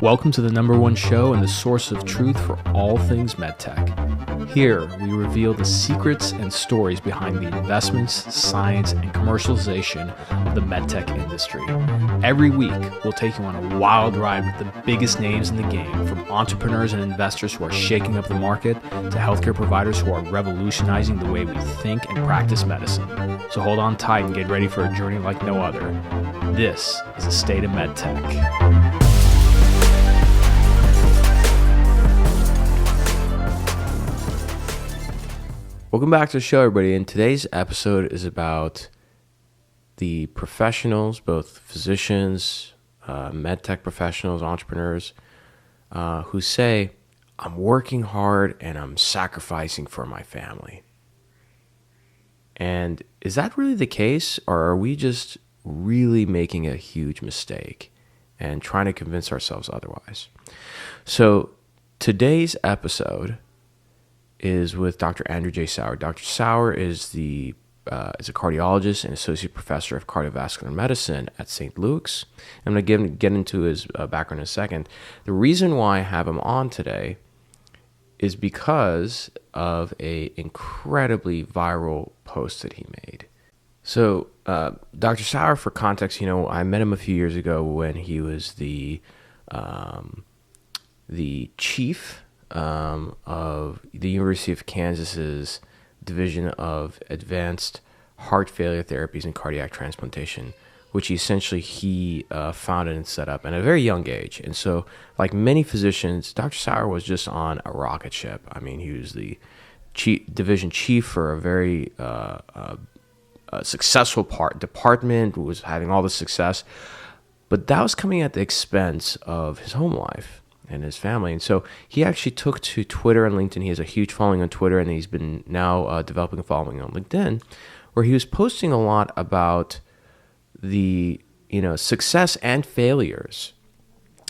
Welcome to the number one show and the source of truth for all things MedTech. Here, we reveal the secrets and stories behind the investments, science, and commercialization of the MedTech industry. Every week, we'll take you on a wild ride with the biggest names in the game, from entrepreneurs and investors who are shaking up the market to healthcare providers who are revolutionizing the way we think and practice medicine. So hold on tight and get ready for a journey like no other. This is the State of MedTech. Welcome back to the show, everybody. And today's episode is about the professionals, both physicians, medtech professionals, entrepreneurs, who say, I'm working hard and I'm sacrificing for my family. And is that really the case, or are we just really making a huge mistake and trying to convince ourselves otherwise? So today's episode is with Dr. Andrew J. Sauer. Dr. Sauer is a cardiologist and associate professor of cardiovascular medicine at St. Luke's. I'm going to get into his background in a second. The reason why I have him on today is because of an incredibly viral post that he made. So, Dr. Sauer, for context, I met him a few years ago when he was the chief of the University of Kansas's Division of Advanced Heart Failure Therapies and Cardiac Transplantation, which he founded and set up at a very young age. And so, like many physicians, Dr. Sauer was just on a rocket ship. I mean, he was the division chief for a very successful department, was having all the success, but that was coming at the expense of his home life and his family. And so he actually took to Twitter and LinkedIn. He has a huge following on Twitter, and he's been now developing a following on LinkedIn, where he was posting a lot about the success and failures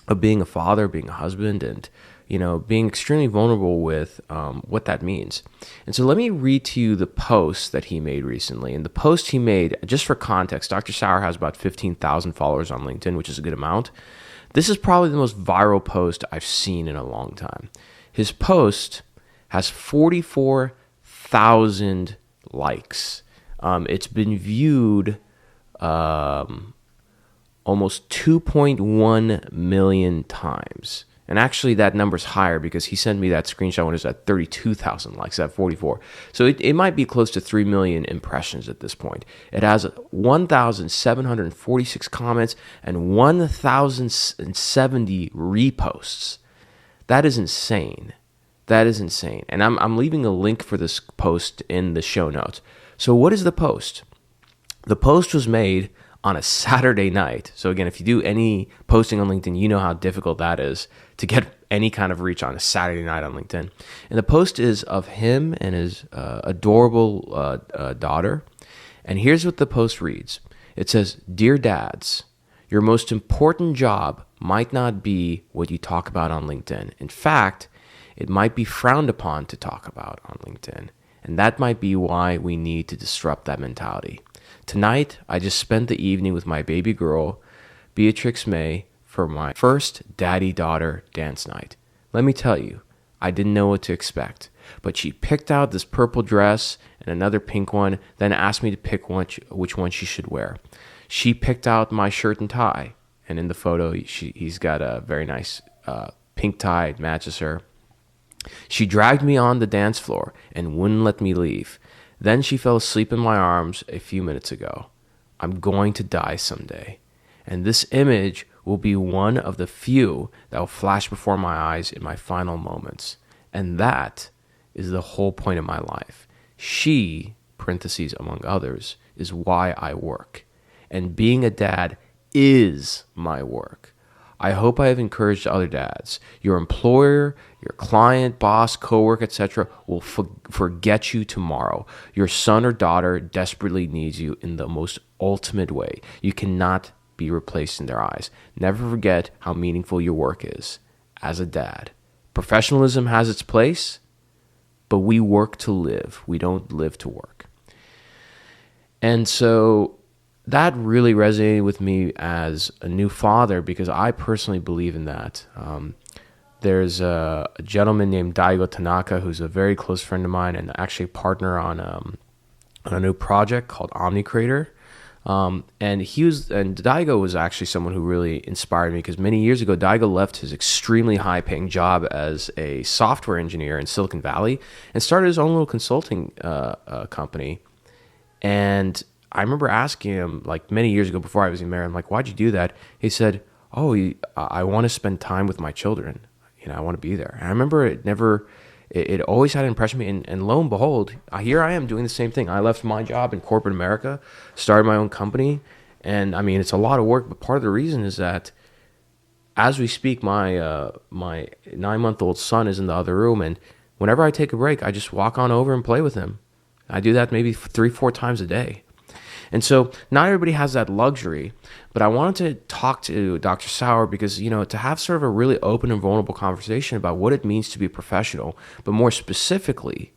of being a father, being a husband, and being extremely vulnerable with what that means. And so let me read to you the post that he made recently. And the post he made, just for context, Dr. Sauer has about 15,000 followers on LinkedIn, which is a good amount. This is probably the most viral post I've seen in a long time. His post has 44,000 likes. It's been viewed almost 2.1 million times. And actually that number's higher because he sent me that screenshot when it was at 32,000 likes, at 44. So it might be close to 3 million impressions at this point. It has 1,746 comments and 1,070 reposts. That is insane. That is insane. And I'm leaving a link for this post in the show notes. So what is the post? The post was made on a Saturday night. So again, if you do any posting on LinkedIn, you know how difficult that is to get any kind of reach on a Saturday night on LinkedIn. And the post is of him and his adorable daughter. And here's what the post reads. It says, "Dear dads, your most important job might not be what you talk about on LinkedIn. In fact, it might be frowned upon to talk about on LinkedIn. And that might be why we need to disrupt that mentality. Tonight, I just spent the evening with my baby girl, Beatrix May, for my first daddy-daughter dance night. Let me tell you, I didn't know what to expect, but she picked out this purple dress and another pink one, then asked me to pick which one she should wear. She picked out my shirt and tie, and in the photo, he's got a very nice pink tie. It matches her. She dragged me on the dance floor and wouldn't let me leave. Then she fell asleep in my arms a few minutes ago. I'm going to die someday. And this image will be one of the few that will flash before my eyes in my final moments. And that is the whole point of my life. She, parentheses among others, is why I work. And being a dad is my work. I hope I have encouraged other dads. Your employer, your client, boss, coworker, etc. will forget you tomorrow. Your son or daughter desperately needs you in the most ultimate way. You cannot be replaced in their eyes. Never forget how meaningful your work is. As a dad, professionalism has its place, but we work to live. We don't live to work. And so that really resonated with me as a new father because I personally believe in that. There's a gentleman named Daigo Tanaka who's a very close friend of mine and actually a partner on a new project called OmniCreator. And Daigo was actually someone who really inspired me because many years ago, Daigo left his extremely high paying job as a software engineer in Silicon Valley and started his own little consulting company. And I remember asking him like many years ago before I was even married, I'm like, why'd you do that? He said, I want to spend time with my children. I want to be there. And I remember it always had an impression on me. And lo and behold, here I am doing the same thing. I left my job in corporate America, started my own company. And I mean, it's a lot of work, but part of the reason is that as we speak, my 9-month-old son is in the other room. And whenever I take a break, I just walk on over and play with him. I do that maybe 3-4 times a day. And so not everybody has that luxury, but I wanted to talk to Dr. Sauer because, to have sort of a really open and vulnerable conversation about what it means to be a professional, but more specifically,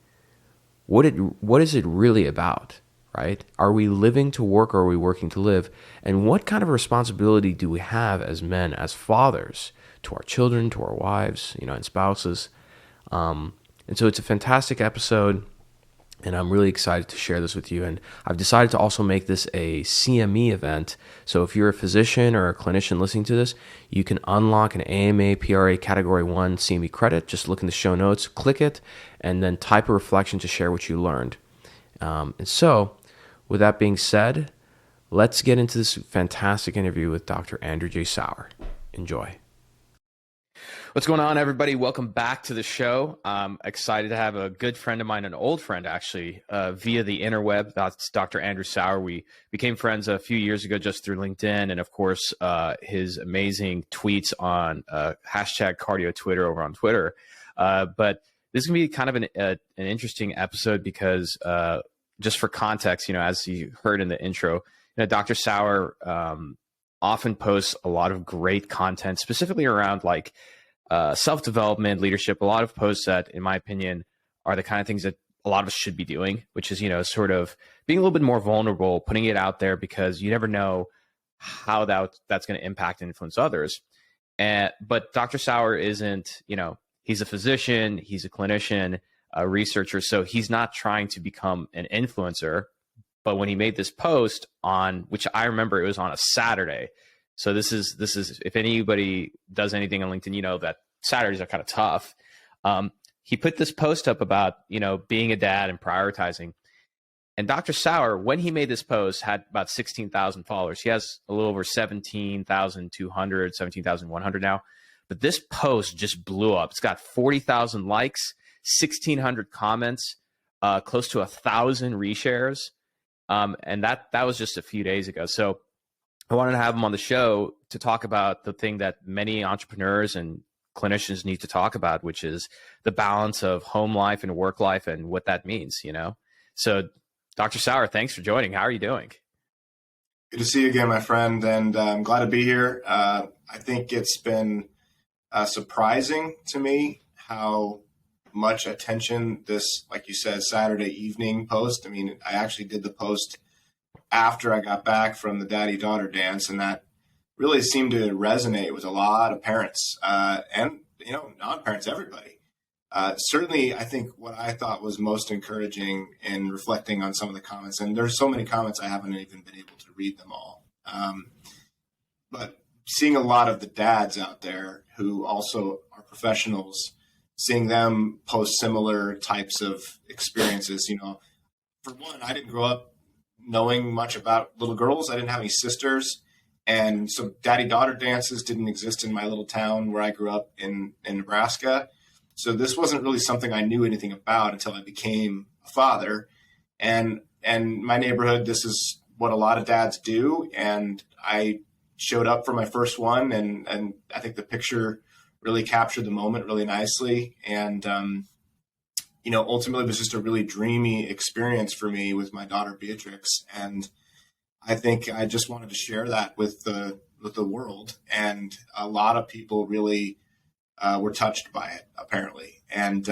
what is it really about, right? Are we living to work or are we working to live? And what kind of responsibility do we have as men, as fathers, to our children, to our wives, and spouses? And so it's a fantastic episode. And I'm really excited to share this with you. And I've decided to also make this a CME event. So if you're a physician or a clinician listening to this, you can unlock an AMA PRA Category 1 CME credit. Just look in the show notes, click it, and then type a reflection to share what you learned. And so with that being said, let's get into this fantastic interview with Dr. Andrew J. Sauer. Enjoy. What's going on, everybody? Welcome back to the show. I'm excited to have a good friend of mine, an old friend actually, via the interweb. That's Dr. Andrew Sauer. We became friends a few years ago just through LinkedIn, and of course, his amazing tweets on hashtag cardio Twitter over on Twitter. But this is going to be kind of an interesting episode because just for context, as you heard in the intro, Dr. Sauer often posts a lot of great content, specifically around like self-development, leadership, a lot of posts that, in my opinion, are the kind of things that a lot of us should be doing, which is, sort of being a little bit more vulnerable, putting it out there because you never know how that's going to impact and influence others. But Dr. Sauer isn't, he's a physician, he's a clinician, a researcher, so he's not trying to become an influencer. But when he made this post on, which I remember it was on a Saturday. So this is if anybody does anything on LinkedIn, that Saturdays are kind of tough. He put this post up about, being a dad and prioritizing. And Dr. Sauer, when he made this post, had about 16,000 followers. He has a little over 17,200, 17,100 now. But this post just blew up. It's got 40,000 likes, 1,600 comments, close to 1,000 reshares. And that was just a few days ago. So I wanted to have him on the show to talk about the thing that many entrepreneurs and clinicians need to talk about, which is the balance of home life and work life and what that means, So Dr. Sauer, thanks for joining. How are you doing? Good to see you again, my friend. And I'm glad to be here. I think it's been surprising to me how much attention this, like you said, Saturday evening post. I mean, I actually did the post after I got back from the daddy-daughter dance, and that really seemed to resonate with a lot of parents and, non-parents, everybody. Certainly, I think what I thought was most encouraging in reflecting on some of the comments, and there's so many comments I haven't even been able to read them all, but seeing a lot of the dads out there who also are professionals, seeing them post similar types of experiences. For one, I didn't grow up knowing much about little girls. I didn't have any sisters. And so daddy-daughter dances didn't exist in my little town where I grew up in Nebraska. So this wasn't really something I knew anything about until I became a father. And my neighborhood, this is what a lot of dads do. And I showed up for my first one. And I think the picture really captured the moment really nicely. And, ultimately it was just a really dreamy experience for me with my daughter, Beatrix. And I think I just wanted to share that with the world. And a lot of people really were touched by it, apparently. And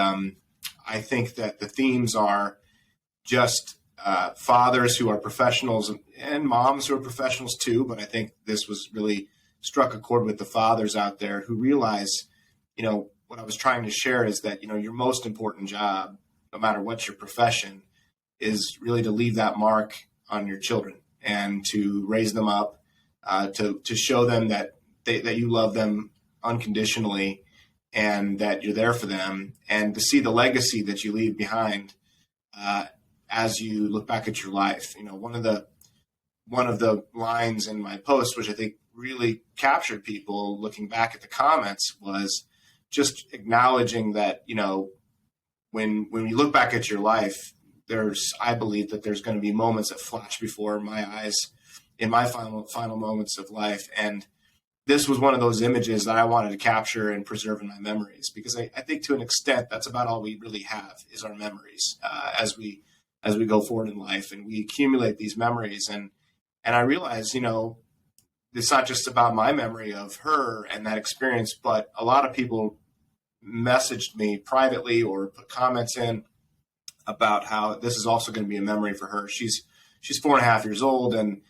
I think that the themes are just fathers who are professionals and moms who are professionals too. But I think this was really struck a chord with the fathers out there who realize, what I was trying to share is that, your most important job, no matter what your profession, is really to leave that mark on your children and to raise them up, to show them that you love them unconditionally and that you're there for them, and to see the legacy that you leave behind as you look back at your life. One of the lines in my post, which I think really captured people looking back at the comments, was just acknowledging that, when you look back at your life, I believe that there's going to be moments that flash before my eyes in my final moments of life. And this was one of those images that I wanted to capture and preserve in my memories, because I think to an extent, that's about all we really have is our memories as we go forward in life, and we accumulate these memories. And I realized, it's not just about my memory of her and that experience, but a lot of people messaged me privately or put comments in about how this is also going to be a memory for her. She's 4.5 years old, and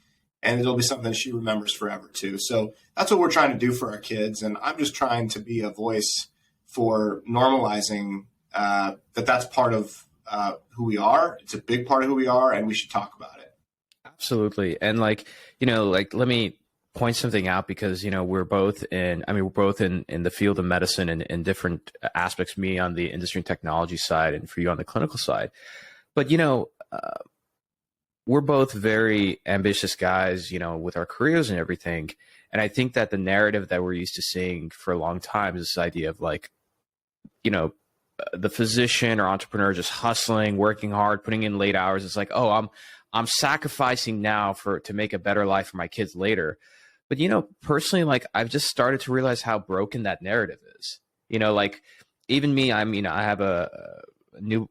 it'll be something that she remembers forever too. So that's what we're trying to do for our kids. And I'm just trying to be a voice for normalizing that's part of who we are. It's a big part of who we are, and we should talk about it. Absolutely. And let me point something out, because, we're both in the field of medicine and in different aspects, me on the industry and technology side and for you on the clinical side. But, we're both very ambitious guys, with our careers and everything. And I think that the narrative that we're used to seeing for a long time is this idea of the physician or entrepreneur just hustling, working hard, putting in late hours. It's like, oh, I'm sacrificing now to make a better life for my kids later. But, personally, I've just started to realize how broken that narrative is. Even me, I have a new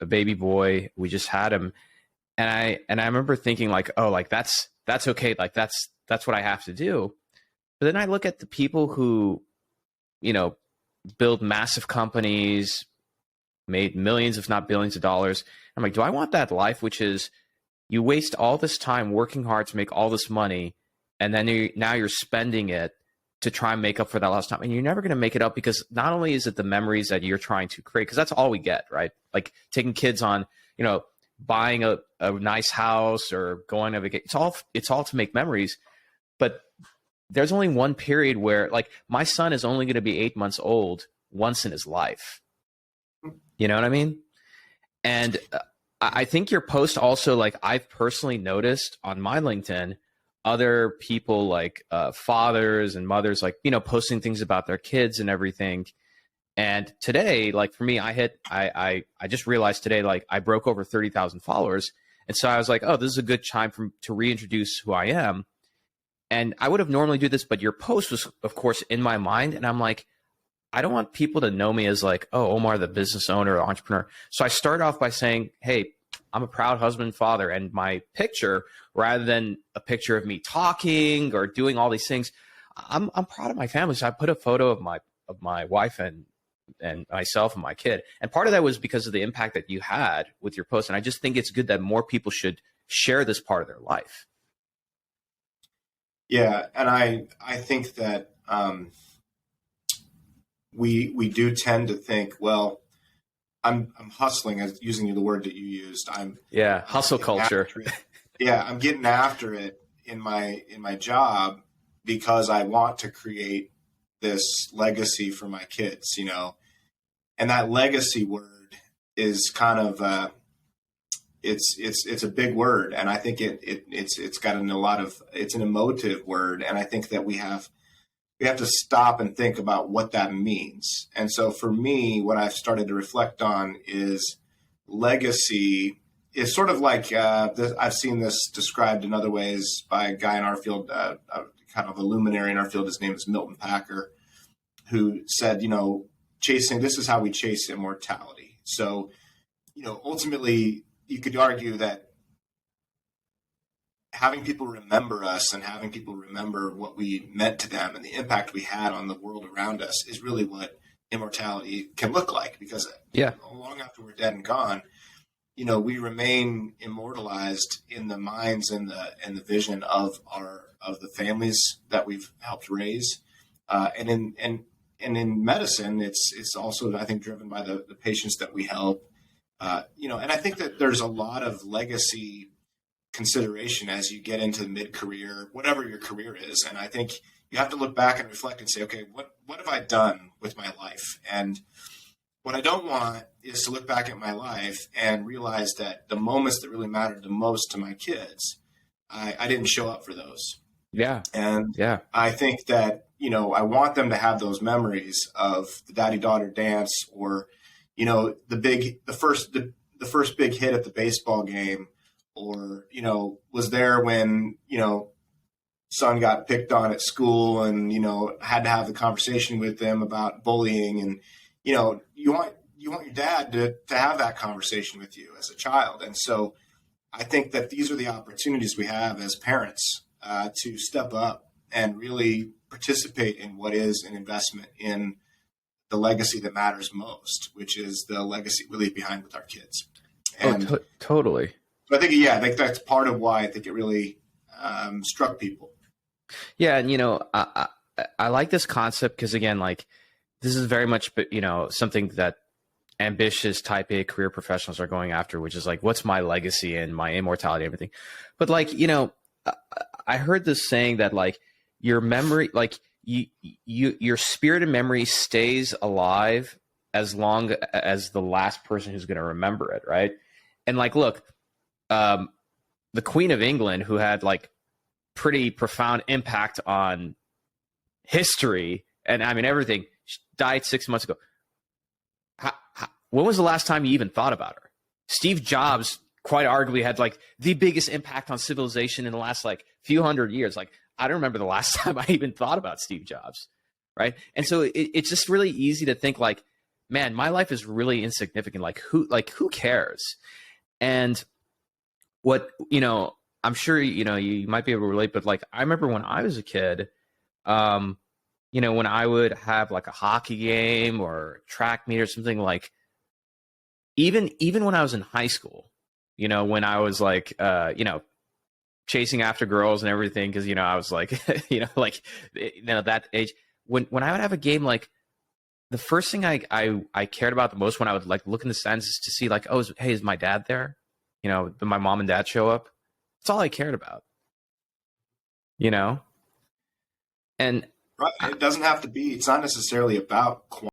baby boy. We just had him. And I remember thinking that's okay. That's what I have to do. But then I look at the people who, build massive companies, made millions, if not billions of dollars. I'm like, do I want that life, which is you waste all this time working hard to make all this money, and then now you're spending it to try and make up for that lost time. And you're never going to make it up, because not only is it the memories that you're trying to create, because that's all we get, right? Like taking kids on, buying a nice house or going on vacation. It's all to make memories. But there's only one period where, my son is only going to be 8 months old once in his life. You know what I mean? And I think your post also, I've personally noticed on my LinkedIn, other people fathers and mothers, posting things about their kids and everything. And today, for me, I just realized today, I broke over 30,000 followers. And so I was like, oh, this is a good time to reintroduce who I am. And I would have normally do this, but your post was, of course, in my mind. And I'm like, I don't want people to know me as oh, Omar, the business owner or entrepreneur. So I start off by saying, hey, I'm a proud husband and father. And my picture, rather than a picture of me talking or doing all these things, I'm proud of my family. So I put a photo of my wife and myself and my kid. And part of that was because of the impact that you had with your post. And I just think it's good that more people should share this part of their life. Yeah. And I think that we do tend to think, well, I'm hustling, as using the word that you used. Hustle culture. I'm getting after it in my job because I want to create this legacy for my kids, and that legacy word is kind of it's a big word, and I think it's got it's an emotive word, and I think that we have to stop and think about what that means. And so for me, what I've started to reflect on is legacy is sort of I've seen this described in other ways by a guy in our field, kind of a luminary in our field. His name is Milton Packer, who said, this is how we chase immortality. So, ultimately you could argue that having people remember us and having people remember what we meant to them and the impact we had on the world around us is really what immortality can look like, because long after we're dead and gone, we remain immortalized in the minds and the vision of the families that we've helped raise, and in medicine, it's also, I think, driven by the patients that we help. And I think that there's a lot of legacy consideration as you get into mid-career, whatever your career is. And I think you have to look back and reflect and say, okay, what have I done with my life? And what I don't want is to look back at my life and realize that the moments that really mattered the most to my kids, I didn't show up for those. Yeah. And yeah. I think that, I want them to have those memories of the daddy-daughter dance, or, the first big hit at the baseball game, or, was there when, son got picked on at school and, had to have the conversation with them about bullying. And, you want your dad to have that conversation with you as a child. And so I think that these are the opportunities we have as parents to step up and really participate in what is an investment in the legacy that matters most, which is the legacy we leave behind with our kids. And totally. So I think, that's part of why I think it really struck people. Yeah. And, I like this concept because, again, like, this is very much, something that ambitious type A career professionals are going after, which is like, what's my legacy and my immortality and everything. But like, I heard this saying that like your memory, like your spirit and memory stays alive as long as the last person who's going to remember it. Right. And like, look, the Queen of England, who had like pretty profound impact on history and I mean, everything, she died 6 months ago. When was the last time you even thought about her? Steve Jobs quite arguably had like the biggest impact on civilization in the last like few hundred years. Like, I don't remember the last time I even thought about Steve Jobs. Right. And so it's just really easy to think like, man, my life is really insignificant. Like who cares? And what, I'm sure, you might be able to relate, but like, I remember when I was a kid, when I would have like a hockey game or track meet or something, like even when I was in high school, when I was like, chasing after girls and everything. Cause I was like, that age when I would have a game, like the first thing I cared about the most when I would like look in the stands is to see like, oh, hey, is my dad there? Did my mom and dad show up? That's all I cared about, and right. It doesn't have to be, it's not necessarily about